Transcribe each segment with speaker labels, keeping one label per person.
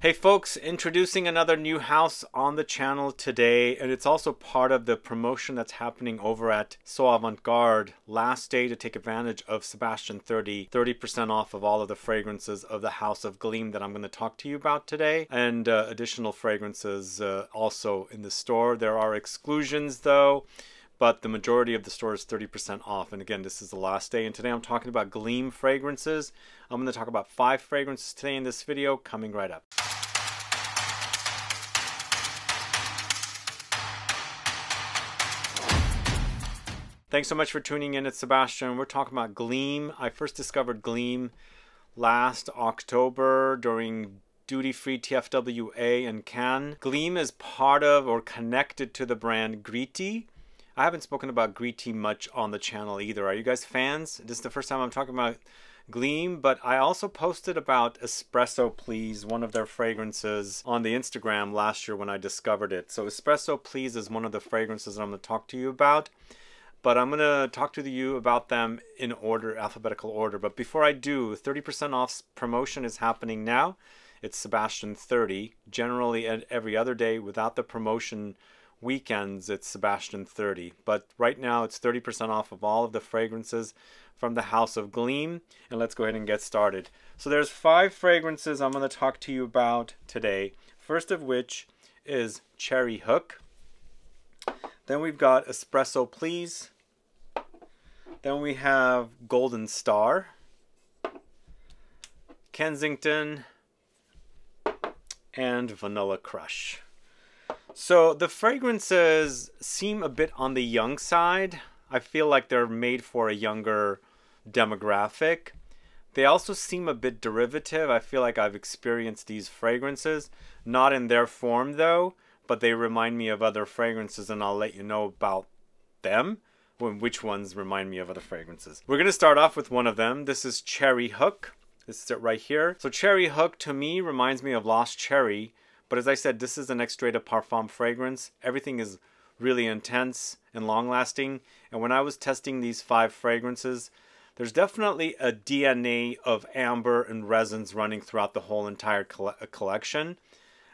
Speaker 1: Hey folks, introducing another new house on the channel today, and it's also part of the promotion that's happening over at So Avant-Garde. Last day to take advantage of Sebastian 30% off of all of the fragrances of the House of Gleam that I'm going to talk to you about today, and additional fragrances also in the store. There are exclusions though, but the majority of the store is 30% off. And again, this is the last day, and today I'm talking about Gleam fragrances. I'm going to talk about 5 fragrances today in this video, coming right up. Thanks so much for tuning in. It's Sebastian. We're talking about Gleam. I first discovered Gleam last October during duty-free TFWA in Cannes. Gleam is part of or connected to the brand Gritti. I haven't spoken about Gritti much on the channel either. Are you guys fans? This is the first time I'm talking about Gleam, but I also posted about ESPRESSO Please, one of their fragrances, on the Instagram last year when I discovered it. So ESPRESSO Please is one of the fragrances that I'm going to talk to you about. But I'm going to talk to you about them in order, alphabetical order. But before I do, 30% off promotion is happening now. It's Sebastian 30. Generally, every other day without the promotion weekends, it's Sebastian 30. But right now, it's 30% off of all of the fragrances from the House of Gleam. And let's go ahead and get started. So there's 5 fragrances I'm going to talk to you about today. First of which is Cherry Hook. Then we've got ESPRESSO Please. Then we have Golden Star, Kensington, and Vanilla Crush. So the fragrances seem a bit on the young side. I feel like they're made for a younger demographic. They also seem a bit derivative. I feel like I've experienced these fragrances, not in their form though, but they remind me of other fragrances, and I'll let you know about them. Which ones remind me of other fragrances. We're going to start off with one of them. This is Cherry Hook. This is it right here. So Cherry Hook to me reminds me of Lost Cherry, but as I said, this is an Extrait Parfum fragrance. Everything is really intense and long lasting, and when I was testing these 5 fragrances, there's definitely a DNA of amber and resins running throughout the whole entire collection.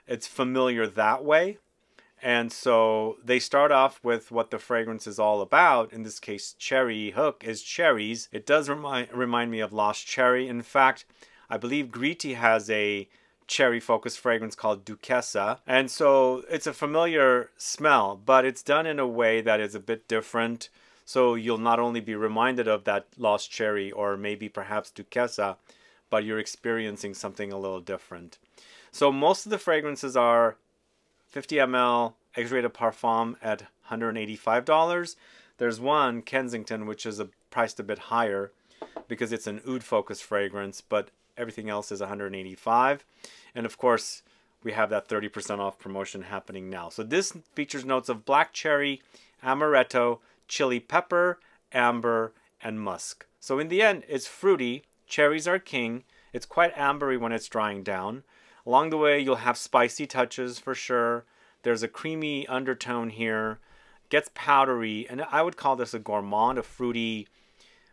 Speaker 1: It's familiar that way. And so they start off with what the fragrance is all about. In this case, Cherry Hook is cherries. It does remind me of Lost Cherry. In fact, I believe Gritti has a cherry-focused fragrance called Duchessa. And so it's a familiar smell, but it's done in a way that is a bit different. So you'll not only be reminded of that Lost Cherry or maybe perhaps Duchessa, but you're experiencing something a little different. So most of the fragrances are 50 ml Extrait Parfum at $185. There's one, Kensington, which is priced a bit higher because it's an oud focused fragrance, but everything else is $185. And of course, we have that 30% off promotion happening now. So this features notes of black cherry, amaretto, chili pepper, amber, and musk. So in the end, it's fruity. Cherries are king. It's quite ambery when it's drying down. Along the way, you'll have spicy touches for sure. There's a creamy undertone here. Gets powdery, and I would call this a gourmand, a fruity,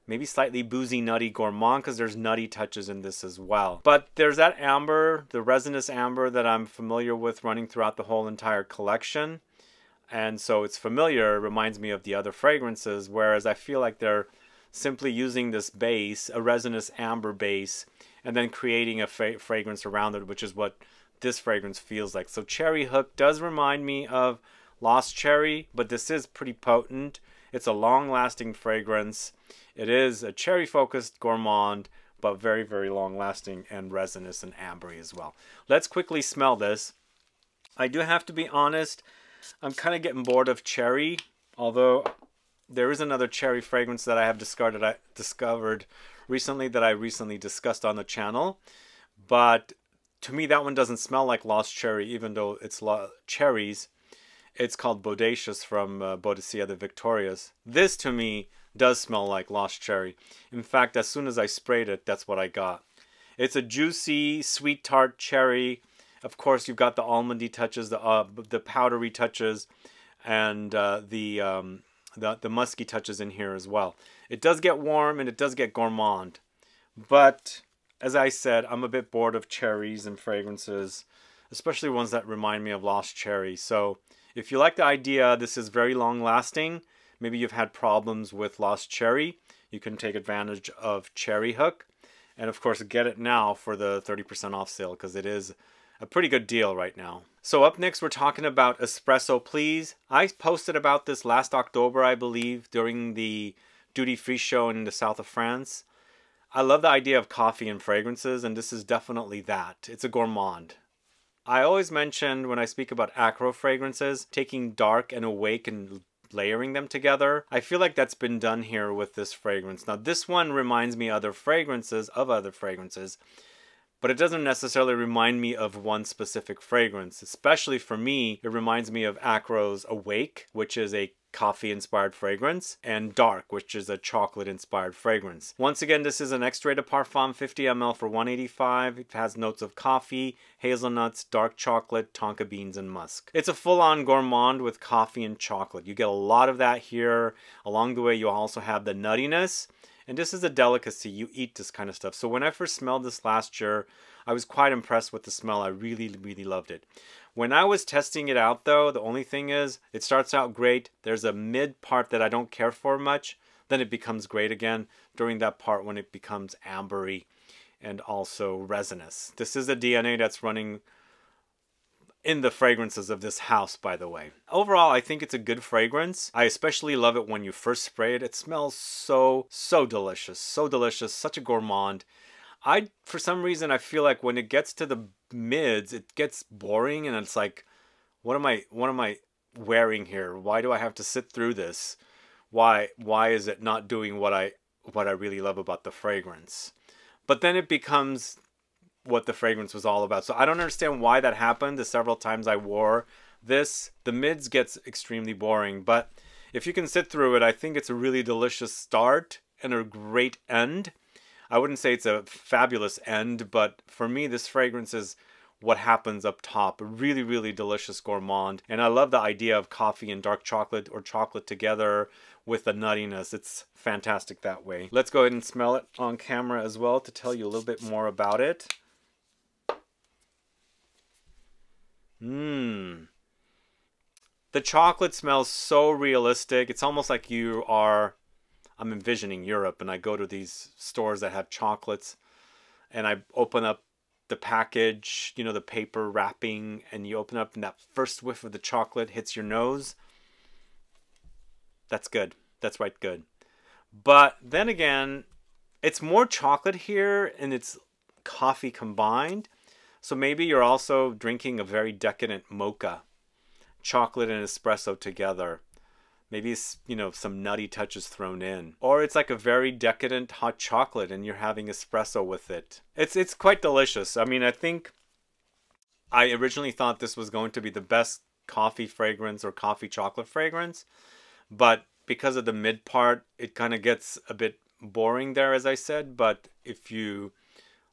Speaker 1: maybe slightly boozy, nutty gourmand, because there's nutty touches in this as well. But there's that amber, the resinous amber that I'm familiar with running throughout the whole entire collection. And so it's familiar, reminds me of the other fragrances, whereas I feel like they're simply using this base, a resinous amber base, and then creating a fragrance around it, which is what this fragrance feels like. So Cherry Hook does remind me of Lost Cherry, but this is pretty potent. It's a long-lasting fragrance. It is a cherry-focused gourmand, but very, very long-lasting and resinous and ambery as well. Let's quickly smell this. I do have to be honest, I'm kind of getting bored of cherry, although there is another cherry fragrance that I have discovered recently that I recently discussed on the channel, but to me that one doesn't smell like Lost Cherry, even though it's cherries. It's called Bodacious from Boadicea the Victorious. This to me does smell like Lost Cherry. In fact, as soon as I sprayed it, that's what I got. It's a juicy, sweet tart cherry. Of course, you've got the almondy touches, the powdery touches, and the musky touches in here as well. It does get warm and it does get gourmand, but as I said, I'm a bit bored of cherries and fragrances. especially ones that remind me of Lost Cherry. So if you like the idea, this is very long lasting. Maybe you've had problems with Lost Cherry. You can take advantage of Cherry Hook. And of course, get it now for the 30% off sale because it is a pretty good deal right now. So up next, we're talking about Espresso Please. I posted about this last October, I believe, during the duty-free show in the south of France. I love the idea of coffee and fragrances, and this is definitely that. It's a gourmand. I always mention when I speak about acro fragrances, taking dark and awake and layering them together. I feel like that's been done here with this fragrance. Now this one reminds me of other fragrances, but it doesn't necessarily remind me of one specific fragrance. Especially for me, it reminds me of Acro's Awake, which is a coffee-inspired fragrance, and Dark, which is a chocolate-inspired fragrance. Once again, this is an Extrait de Parfum 50 ml for $185. It has notes of coffee, hazelnuts, dark chocolate, tonka beans, and musk. It's a full-on gourmand with coffee and chocolate. You get a lot of that here. Along the way, you also have the nuttiness. And this is a delicacy. You eat this kind of stuff. So when I first smelled this last year, I was quite impressed with the smell. I really, really loved it. When I was testing it out though, the only thing is, it starts out great. There's a mid part that I don't care for much. Then it becomes great again during that part when it becomes ambery and also resinous. This is a DNA that's running in the fragrances of this house, by the way. Overall, I think it's a good fragrance. I especially love it when you first spray it. It smells so delicious. So delicious. Such a gourmand. For some reason, I feel like when it gets to the mids, it gets boring and it's like, what am I wearing here? Why do I have to sit through this? Why is it not doing what I really love about the fragrance? But then it becomes what the fragrance was all about. So I don't understand why that happened. The several times I wore this, the mids gets extremely boring, but if you can sit through it, I think it's a really delicious start and a great end. I wouldn't say it's a fabulous end, but for me, this fragrance is what happens up top. A really, really delicious gourmand. And I love the idea of coffee and dark chocolate or chocolate together with the nuttiness. It's fantastic that way. Let's go ahead and smell it on camera as well to tell you a little bit more about it. The chocolate smells so realistic. It's almost like I'm envisioning Europe and I go to these stores that have chocolates and I open up the package, you know, the paper wrapping, and you open up and that first whiff of the chocolate hits your nose. That's good. That's right, good. But then again, it's more chocolate here and it's coffee combined. So maybe you're also drinking a very decadent mocha. Chocolate and espresso together. Maybe, you know, some nutty touches thrown in. Or it's like a very decadent hot chocolate and you're having espresso with it. It's quite delicious. I mean, I think I originally thought this was going to be the best coffee fragrance or coffee chocolate fragrance. But because of the mid part, it kind of gets a bit boring there, as I said. But if you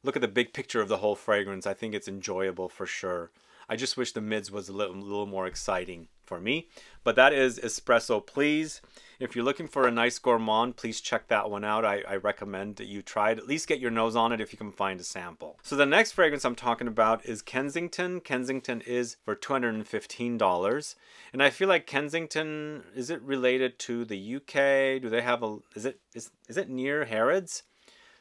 Speaker 1: look at the big picture of the whole fragrance, I think it's enjoyable for sure. I just wish the mids was a little more exciting for me. But that is Espresso Please. If you're looking for a nice gourmand, please check that one out. I recommend that you try it. At least get your nose on it if you can find a sample. So the next fragrance I'm talking about is Kensington. Kensington is for $215. And I feel like Kensington, is it related to the UK? Do they have is it near Harrods?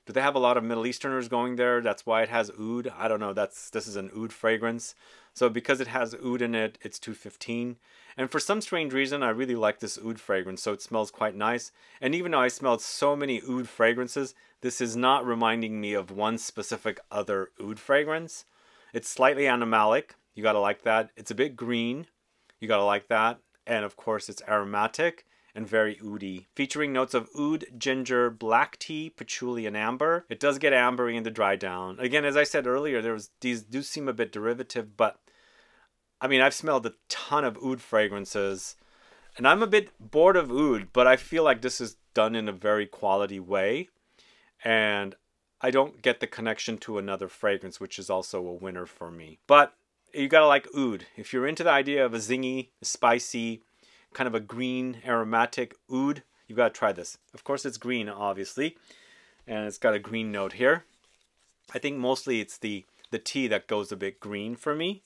Speaker 1: Do they have a lot of Middle Easterners going there? That's why it has oud. I don't know. This is an oud fragrance. So because it has oud in it, it's $215. And for some strange reason, I really like this oud fragrance. So it smells quite nice. And even though I smelled so many oud fragrances, this is not reminding me of one specific other oud fragrance. It's slightly animalic. You gotta like that. It's a bit green. You gotta like that. And of course, it's aromatic and very oudy, featuring notes of oud, ginger, black tea, patchouli, and amber. It does get ambery in the dry down. Again, as I said earlier, these do seem a bit derivative, but I mean, I've smelled a ton of oud fragrances, and I'm a bit bored of oud, but I feel like this is done in a very quality way, and I don't get the connection to another fragrance, which is also a winner for me. But you gotta like oud. If you're into the idea of a zingy, spicy, kind of a green aromatic oud, you gotta try this. Of course it's green, obviously, and it's got a green note here. I think mostly it's the tea that goes a bit green for me.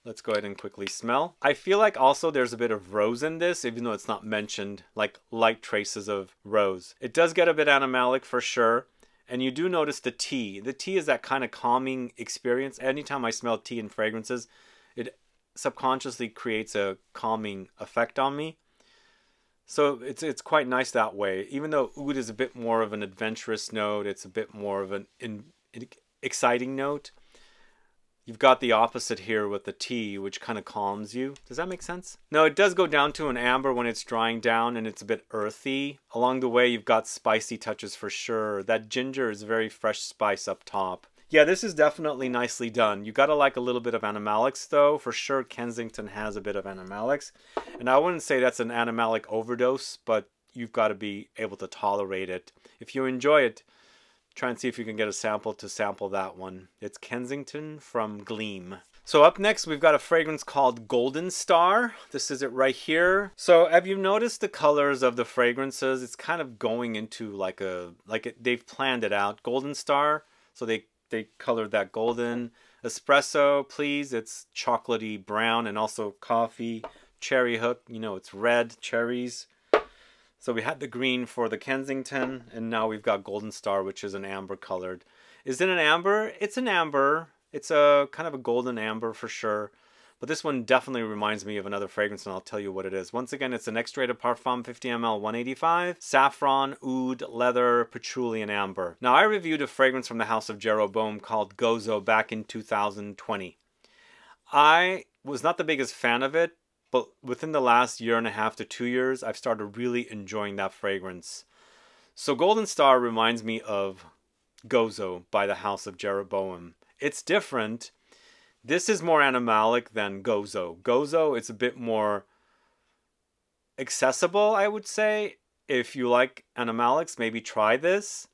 Speaker 1: Let's go ahead and quickly smell. I feel like also there's a bit of rose in this, even though it's not mentioned, like light traces of rose. It does get a bit animalic for sure. And you do notice the tea. The tea is that kind of calming experience. Anytime I smell tea and fragrances, it subconsciously creates a calming effect on me. So it's quite nice that way. Even though oud is a bit more of an adventurous note, it's a bit more of an exciting note. You've got the opposite here with the tea, which kind of calms you. Does that make sense? No, it does go down to an amber when it's drying down and it's a bit earthy. Along the way, you've got spicy touches for sure. That ginger is very fresh spice up top. Yeah, this is definitely nicely done. You gotta like a little bit of animalics though. For sure, Kensington has a bit of animalics. And I wouldn't say that's an animalic overdose, but you've got to be able to tolerate it. If you enjoy it, try and see if you can get a sample to sample that one. It's Kensington from Gleam. So up next, we've got a fragrance called Golden Star. This is it right here. So have you noticed the colors of the fragrances? It's kind of going into they've planned it out. Golden Star, so they colored that golden. Espresso, please, it's chocolatey brown and also coffee. Cherry hook, you know, it's red, cherries. So we had the green for the Kensington, and now we've got Golden Star, which is an amber colored. Is it an amber? It's an amber. It's a kind of a golden amber for sure. But this one definitely reminds me of another fragrance, and I'll tell you what it is. Once again, it's an Extrait de Parfum 50 ml 185. Saffron, oud, leather, patchouli, and amber. Now, I reviewed a fragrance from the House of Jeroboam called Gozo back in 2020. I was not the biggest fan of it, but within the last year and a half to 2 years, I've started really enjoying that fragrance. So Golden Star reminds me of Gozo by the House of Jeroboam. It's different. This is more animalic than Gozo. Gozo, it's a bit more accessible, I would say. If you like animalics, maybe try this.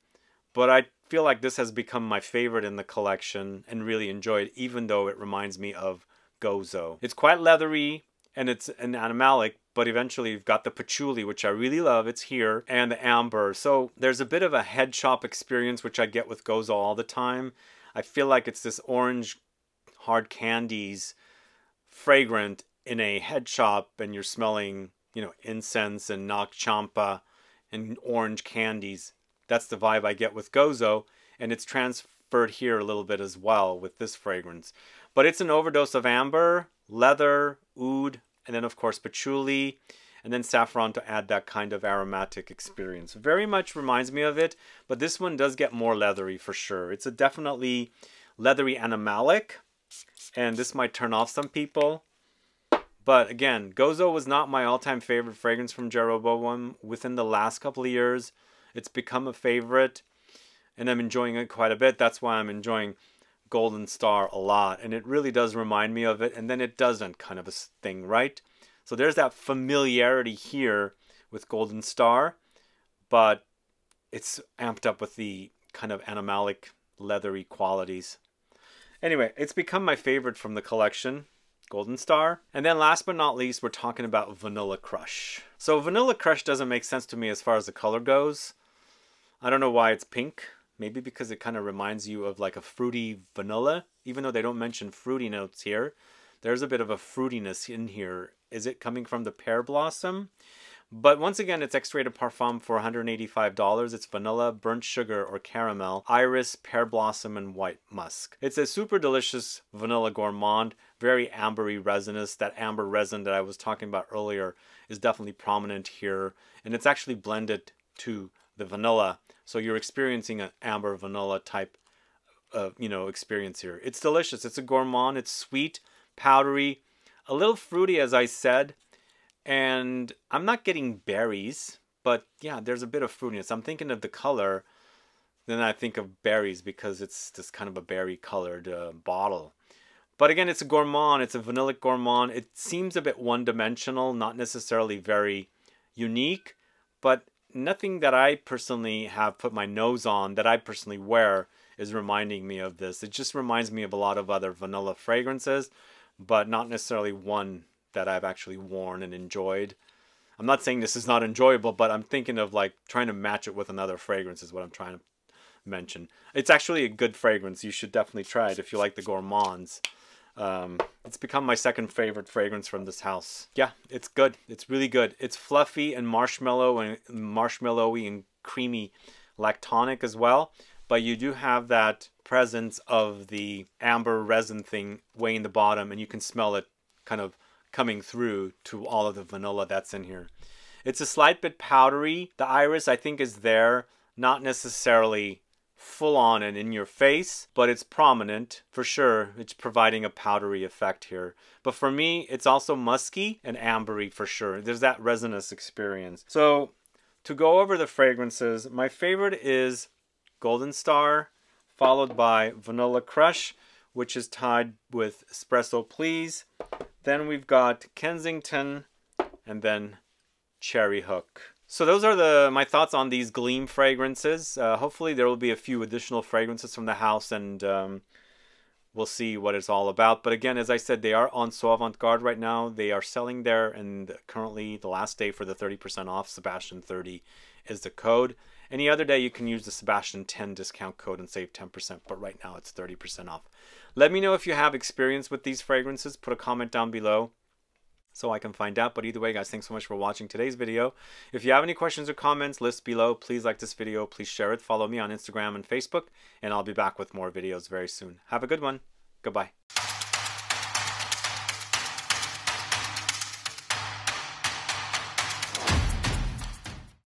Speaker 1: But I feel like this has become my favorite in the collection and really enjoy it, even though it reminds me of Gozo. It's quite leathery and it's an animalic, but eventually you've got the patchouli, which I really love. It's here, and the amber. So there's a bit of a head shop experience, which I get with Gozo all the time. I feel like it's this orange hard candies fragrant in a head shop, and you're smelling, you know, incense and nak champa and orange candies. That's the vibe I get with Gozo, and it's transferred here a little bit as well with this fragrance. But it's an overdose of amber, leather, oud, and then of course patchouli, and then saffron to add that kind of aromatic experience. Very much reminds me of it, but this one does get more leathery for sure. It's a definitely leathery animalic, and this might turn off some people. But again, Gozo was not my all-time favorite fragrance from Jeroboam. Within the last couple of years, it's become a favorite, and I'm enjoying it quite a bit. That's why I'm enjoying Golden Star a lot, and it really does remind me of it, and then it doesn't, kind of a thing, right? So there's that familiarity here with Golden Star, but it's amped up with the kind of animalic, leathery qualities. Anyway, it's become my favorite from the collection, Golden Star. And then last but not least, we're talking about Vanilla Crush. So Vanilla Crush doesn't make sense to me as far as the color goes. I don't know why it's pink. Maybe because it kind of reminds you of like a fruity vanilla. Even though they don't mention fruity notes here, there's a bit of a fruitiness in here. Is it coming from the pear blossom? But once again, it's Extrait de Parfum for $185. It's vanilla, burnt sugar or caramel, iris, pear blossom, and white musk. It's a super delicious vanilla gourmand, very ambery resinous. That amber resin that I was talking about earlier is definitely prominent here. And it's actually blended to the vanilla. So you're experiencing an amber vanilla type of, experience here. It's delicious. It's a gourmand. It's sweet, powdery, a little fruity, as I said. And I'm not getting berries, but yeah, there's a bit of fruitiness. I'm thinking of the color, then I think of berries because it's this kind of a berry-colored bottle. But again, it's a gourmand. It's a vanillic gourmand. It seems a bit one-dimensional, not necessarily very unique, but nothing that I personally have put my nose on that I personally wear is reminding me of this. It just reminds me of a lot of other vanilla fragrances, but not necessarily one that I've actually worn and enjoyed. I'm not saying this is not enjoyable, but I'm thinking of like trying to match it with another fragrance is what I'm trying to mention. It's actually a good fragrance. You should definitely try it if you like the gourmands. It's become my second favorite fragrance from this house. Yeah, it's good. It's really good. It's fluffy and marshmallowy and creamy, lactonic as well. But you do have that presence of the amber resin thing way in the bottom, and you can smell it kind of coming through to all of the vanilla that's in here. It's a slight bit powdery. The iris, I think, is there, not necessarily full on and in your face, but it's prominent for sure. It's providing a powdery effect here. But for me, it's also musky and ambery for sure. There's that resinous experience. So to go over the fragrances, my favorite is Golden Star, followed by Vanilla Crush, which is tied with Espresso Please. Then we've got Kensington, and then Cherry Hook. So those are my thoughts on these Gleam fragrances. Hopefully there will be a few additional fragrances from the house, and we'll see what it's all about. But again, as I said, they are on So Avant Garde right now. They are selling there, and currently the last day for the 30% off, Sebastian 30 is the code. Any other day you can use the Sebastian 10 discount code and save 10%, but right now it's 30% off. Let me know if you have experience with these fragrances. Put a comment down below so I can find out. But either way, guys, thanks so much for watching today's video. If you have any questions or comments, list below. Please like this video. Please share it. Follow me on Instagram and Facebook, and I'll be back with more videos very soon. Have a good one. Goodbye.